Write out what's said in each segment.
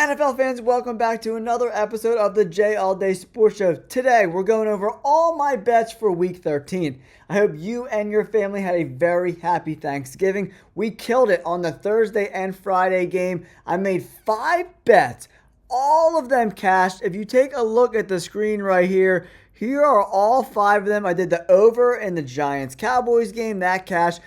NFL fans, welcome back to another episode of the J All Day Sports Show. Today, we're going over all my bets for Week 13. I hope you and your family had a very happy Thanksgiving. We killed it on the Thursday and Friday game. I made 5 bets, all of them cashed. If you take a look at the screen right here, here are all 5 of them. I did the over in the Giants-Cowboys game, that cashed.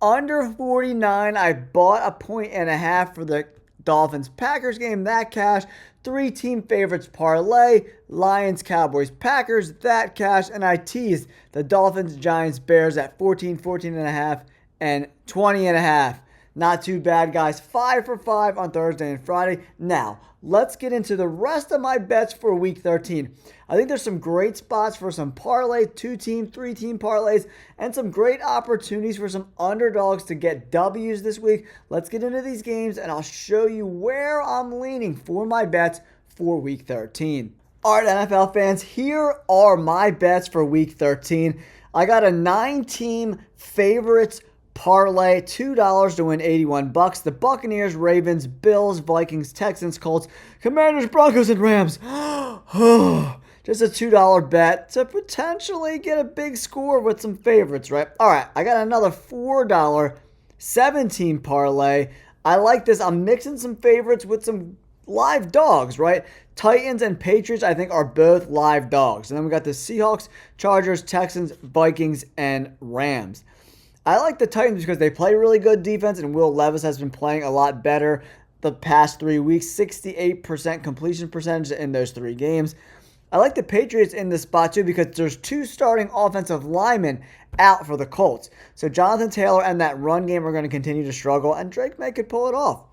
Under 49, I bought a 1.5 for the Dolphins-Packers game, that cash. 3 team favorites parlay, Lions, Cowboys, Packers, that cash. And I teased the Dolphins, Giants, Bears at 14, 14.5, and 20.5. Not too bad, guys. 5 for 5 on Thursday and Friday. Now, let's get into the rest of my bets for Week 13. I think there's some great spots for some parlays, 2-team, 3-team parlays, and some great opportunities for some underdogs to get W's this week. Let's get into these games, and I'll show you where I'm leaning for my bets for Week 13. All right, NFL fans, here are my bets for Week 13. I got a 9-team favorites parlay, $2 to win $81. The Buccaneers, Ravens, Bills, Vikings, Texans, Colts, Commanders, Broncos, and Rams. Just a $2 bet to potentially get a big score with some favorites, right? All right, I got another $4 17 parlay. I like this. I'm mixing some favorites with some live dogs, right? Titans and Patriots, I think, are both live dogs. And then we got the Seahawks, Chargers, Texans, Vikings, and Rams. I like the Titans because they play really good defense, and Will Levis has been playing a lot better the past 3 weeks. 68% completion percentage in those 3 games. I like the Patriots in this spot too because there's 2 starting offensive linemen out for the Colts. So Jonathan Taylor and that run game are going to continue to struggle, and Drake May could pull it off.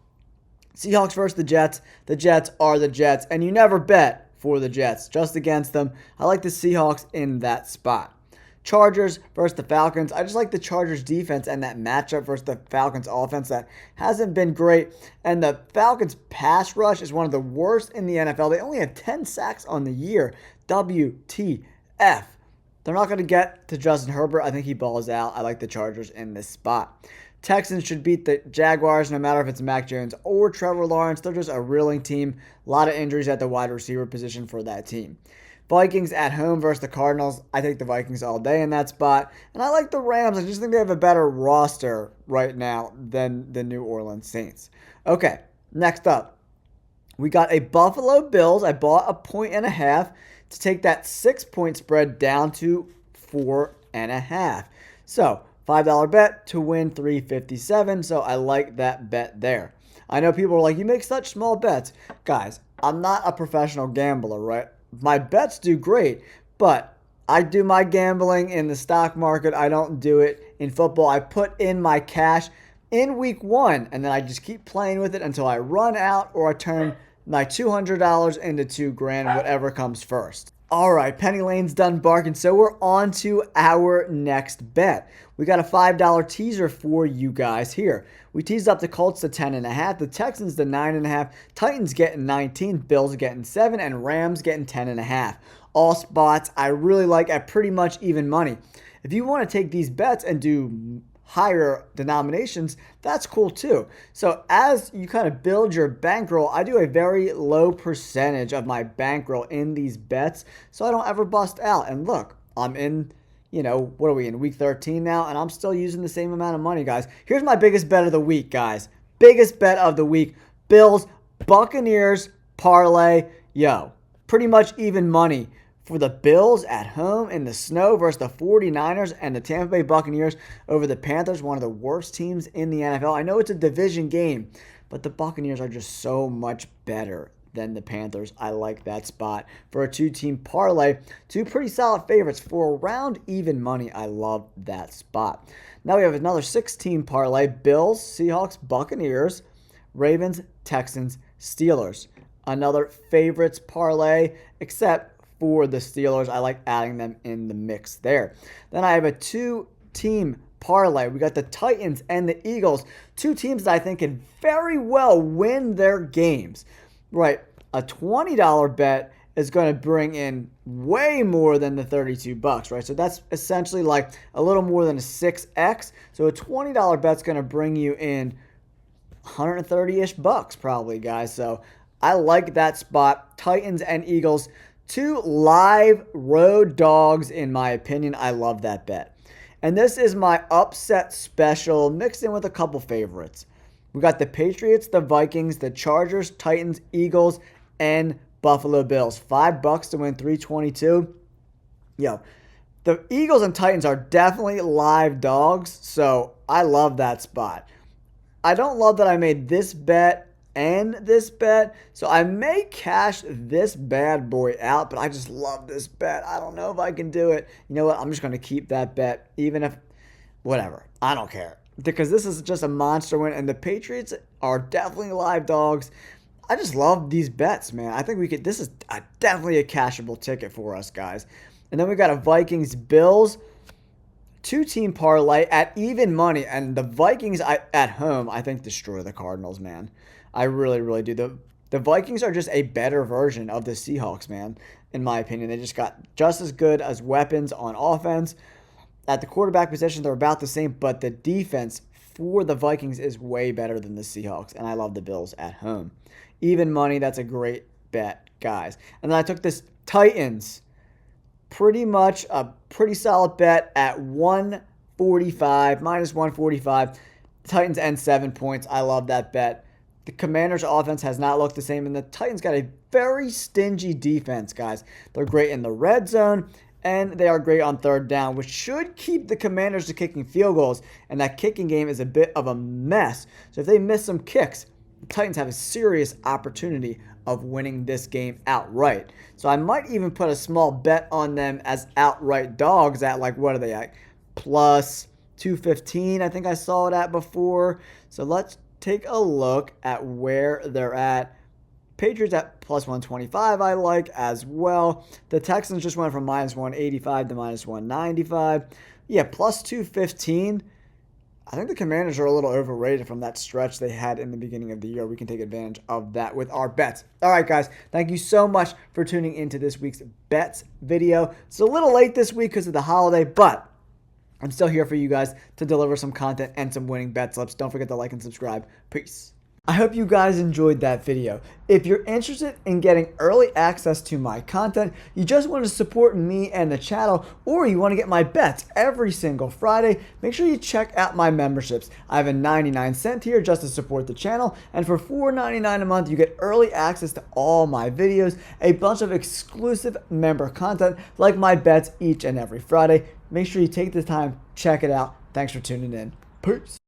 Seahawks versus the Jets. The Jets are the Jets, and you never bet for the Jets, just against them. I like the Seahawks in that spot. Chargers versus the Falcons. I just like the Chargers defense and that matchup versus the Falcons offense that hasn't been great. And the Falcons pass rush is one of the worst in the NFL. They only have 10 sacks on the year. WTF. They're not going to get to Justin Herbert. I think he balls out. I like the Chargers in this spot. Texans should beat the Jaguars no matter if it's Mac Jones or Trevor Lawrence. They're just a reeling team. A lot of injuries at the wide receiver position for that team. Vikings at home versus the Cardinals. I take the Vikings all day in that spot. And I like the Rams. I just think they have a better roster right now than the New Orleans Saints. Okay, next up. We got a Buffalo Bills. I bought a 1.5 to take that 6-point spread down to 4.5. So, $5 bet to win $3.57. So, I like that bet there. I know people are like, you make such small bets. Guys, I'm not a professional gambler, right? My bets do great, but I do my gambling in the stock market. I don't do it in football. I put in my cash in week 1, and then I just keep playing with it until I run out or I turn my $200 into $2,000, whatever comes first. All right, Penny Lane's done barking, so we're on to our next bet. We got a $5 teaser for you guys here. We teased up the Colts to 10.5, the Texans to 9.5, Titans getting 19, Bills getting 7, and Rams getting 10.5. All spots I really like at pretty much even money. If you want to take these bets and do higher denominations, that's cool too. So as you kind of build your bankroll, I do a very low percentage of my bankroll in these bets so I don't ever bust out. And look, I'm in, what are we in, week 13 now, and I'm still using the same amount of money, guys. Here's my biggest bet of the week, guys. Biggest bet of the week. Bills, Buccaneers, parlay. Pretty much even money for the Bills at home in the snow versus the 49ers and the Tampa Bay Buccaneers over the Panthers, one of the worst teams in the NFL. I know it's a division game, but the Buccaneers are just so much better than the Panthers. I like that spot for a 2-team parlay. 2 pretty solid favorites for around even money. I love that spot. Now we have another 6-team parlay. Bills, Seahawks, Buccaneers, Ravens, Texans, Steelers. Another favorites parlay, except for the Steelers. I like adding them in the mix there. Then I have a 2-team parlay. We got the Titans and the Eagles. 2 teams that I think can very well win their games. Right, a $20 bet is going to bring in way more than the $32, right? So that's essentially like a little more than a 6x. So a $20 bet's going to bring you in 130-ish bucks probably, guys. So I like that spot. Titans and Eagles, 2 live road dogs in my opinion. I love that bet. And this is my upset special mixed in with a couple favorites. We got the Patriots, the Vikings, the Chargers, Titans, Eagles, and Buffalo Bills. $5 to win 322. Yo, the Eagles and Titans are definitely live dogs, so I love that spot. I don't love that I made this bet and this bet, so I may cash this bad boy out, but I just love this bet. I don't know if I can do it. You know what? I'm just going to keep that bet, even if, whatever. I don't care, because this is just a monster win, and the Patriots are definitely live dogs. I just love these bets, man. I think we could, this is definitely a cashable ticket for us, guys. And then we got a Vikings-Bills 2-team parlay at even money, and the Vikings at home, I think, destroy the Cardinals, man. I really, really do. The Vikings are just a better version of the Seahawks, man, in my opinion. They just got just as good as weapons on offense. At the quarterback position, they're about the same, but the defense for the Vikings is way better than the Seahawks, and I love the Bills at home. Even money, that's a great bet, guys. And then I took this Titans, pretty much a pretty solid bet at 145, minus 145. Titans and 7 points. I love that bet. The Commanders' offense has not looked the same, and the Titans got a very stingy defense, guys. They're great in the red zone, and they are great on third down, which should keep the Commanders to kicking field goals, and that kicking game is a bit of a mess. So if they miss some kicks, the Titans have a serious opportunity of winning this game outright. So I might even put a small bet on them as outright dogs at, like, what are they at? Plus 215, I think I saw it at before. So let's take a look at where they're at. Patriots at plus 125 I like as well. The Texans just went from minus 185 to minus 195. Yeah, plus 215. I think the Commanders are a little overrated from that stretch they had in the beginning of the year. We can take advantage of that with our bets. All right, guys. Thank you so much for tuning into this week's bets video. It's a little late this week because of the holiday, but I'm still here for you guys to deliver some content and some winning bet slips. Don't forget to like and subscribe. Peace. I hope you guys enjoyed that video. If you're interested in getting early access to my content, you just want to support me and the channel, or you want to get my bets every single Friday, make sure you check out my memberships. I have a 99-cent tier just to support the channel, and for $4.99 a month, you get early access to all my videos, a bunch of exclusive member content like my bets each and every Friday. Make sure you take the time, check it out. Thanks for tuning in. Peace.